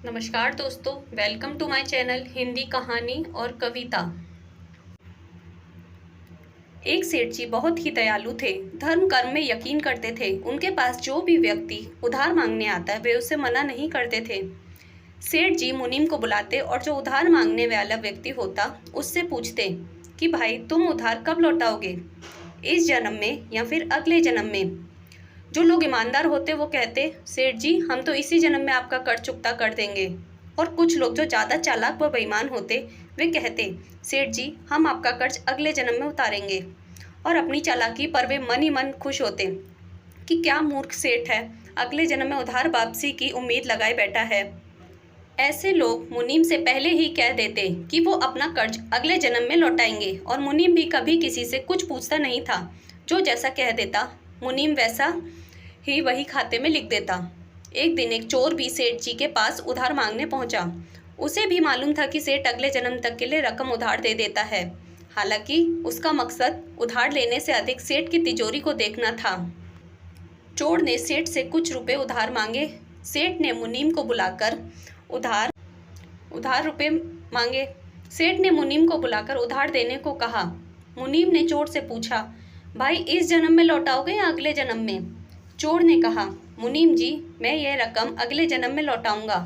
नमस्कार दोस्तों, welcome to my channel Hindi कहानी और कविता। एक सेठ जी बहुत ही दयालु थे। धर्म कर्म में यकीन करते थे। उनके पास जो भी व्यक्ति उधार मांगने आता है वे उसे मना नहीं करते थे। सेठ जी मुनीम को बुलाते और जो उधार मांगने वाला व्यक्ति होता उससे पूछते कि भाई तुम उधार कब लौटाओगे, इस जन्म में या फिर अगले जन्म में। जो लोग ईमानदार होते वो कहते सेठ जी हम तो इसी जन्म में आपका कर्ज चुकता कर देंगे। और कुछ लोग जो ज़्यादा चालाक व बेईमान होते वे कहते सेठ जी हम आपका कर्ज अगले जन्म में उतारेंगे। और अपनी चालाकी पर वे मन ही मन खुश होते कि क्या मूर्ख सेठ है, अगले जन्म में उधार वापसी की उम्मीद लगाए बैठा है। ऐसे लोग मुनीम से पहले ही कह देते कि वो अपना कर्ज अगले जन्म में लौटाएंगे और मुनीम भी कभी किसी से कुछ पूछता नहीं था। जो जैसा कह देता मुनीम वैसा ही वही खाते में लिख देता। एक दिन एक चोर भी सेठ जी के पास उधार मांगने पहुंचा। उसे भी मालूम था कि सेठ अगले जन्म तक के लिए रकम उधार दे देता है। हालांकि उसका मकसद उधार लेने से अधिक सेठ की तिजोरी को देखना था। चोर ने सेठ से कुछ रुपए उधार मांगे। सेठ ने मुनीम को बुलाकर उधार रुपए मांगे। सेठ ने मुनीम को बुलाकर उधार देने को कहा। मुनीम ने चोर से पूछा, भाई इस जन्म में लौटाओगे या अगले जन्म में? चोर ने कहा, मुनीम जी मैं यह रकम अगले जन्म में लौटाऊंगा।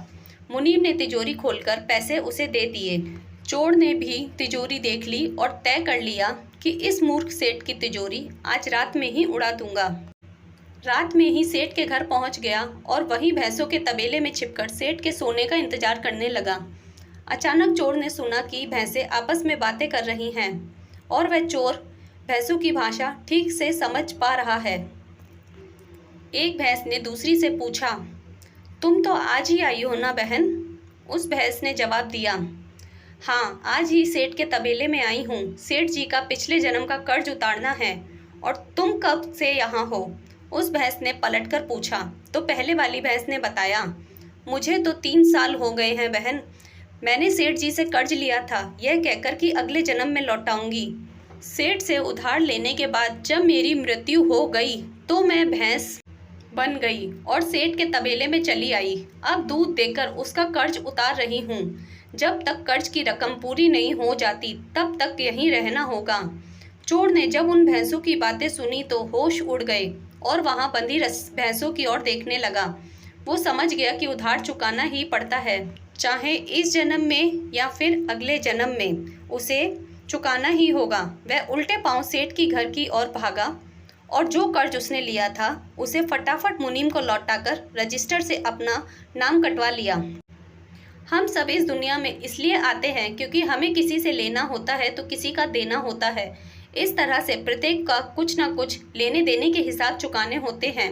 मुनीम ने तिजोरी खोलकर पैसे उसे दे दिए। चोर ने भी तिजोरी देख ली और तय कर लिया कि इस मूर्ख सेठ की तिजोरी आज रात में ही उड़ा दूंगा। रात में ही सेठ के घर पहुंच गया और वहीं भैंसों के तबेले में छिपकर सेठ के सोने का इंतजार करने लगा। अचानक चोर ने सुना कि भैंसें आपस में बातें कर रही हैं और वह चोर भैंसों की भाषा ठीक से समझ पा रहा है। एक भैंस ने दूसरी से पूछा, तुम तो आज ही आई हो ना बहन? उस भैंस ने जवाब दिया, हाँ आज ही सेठ के तबेले में आई हूँ। सेठ जी का पिछले जन्म का कर्ज उतारना है। और तुम कब से यहाँ हो? उस भैंस ने पलटकर पूछा। तो पहले वाली भैंस ने बताया, मुझे तो 3 साल हो गए हैं बहन। मैंने सेठ जी से कर्ज लिया था यह कहकर कि अगले जन्म में लौटाऊंगी। सेठ से उधार लेने के बाद जब मेरी मृत्यु हो गई तो मैं भैंस बन गई और सेठ के तबेले में चली आई। अब दूध देकर उसका कर्ज उतार रही हूँ। जब तक कर्ज की रकम पूरी नहीं हो जाती तब तक यहीं रहना होगा। चोर ने जब उन भैंसों की बातें सुनी तो होश उड़ गए और वहां बंधी भैंसों की ओर देखने लगा। वो समझ गया कि उधार चुकाना ही पड़ता है, चाहे इस जन्म में या फिर अगले जन्म में उसे चुकाना ही होगा। वह उल्टे पांव सेठ की घर की ओर भागा और जो कर्ज उसने लिया था उसे फटाफट मुनीम को लौटाकर रजिस्टर से अपना नाम कटवा लिया। हम सब इस दुनिया में इसलिए आते हैं क्योंकि हमें किसी से लेना होता है तो किसी का देना होता है। इस तरह से प्रत्येक का कुछ ना कुछ लेने देने के हिसाब चुकाने होते हैं।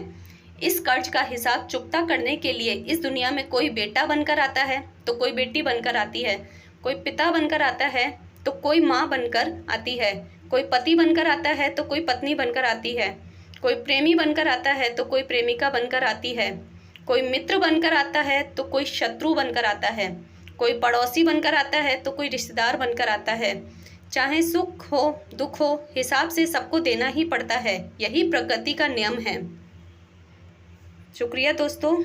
इस कर्ज का हिसाब चुकता करने के लिए इस दुनिया में कोई बेटा बनकर आता है तो कोई बेटी बनकर आती है, कोई पिता बनकर आता है तो कोई माँ बनकर आती है, कोई पति बनकर आता है तो कोई पत्नी बनकर आती है, कोई प्रेमी बनकर आता है तो कोई प्रेमिका बनकर आती है, कोई मित्र बनकर आता है तो कोई शत्रु बनकर आता है, कोई पड़ोसी बनकर आता है तो कोई रिश्तेदार बनकर आता है। चाहे सुख हो दुख हो हिसाब से सबको देना ही पड़ता है। यही प्रकृति का नियम है। शुक्रिया दोस्तों।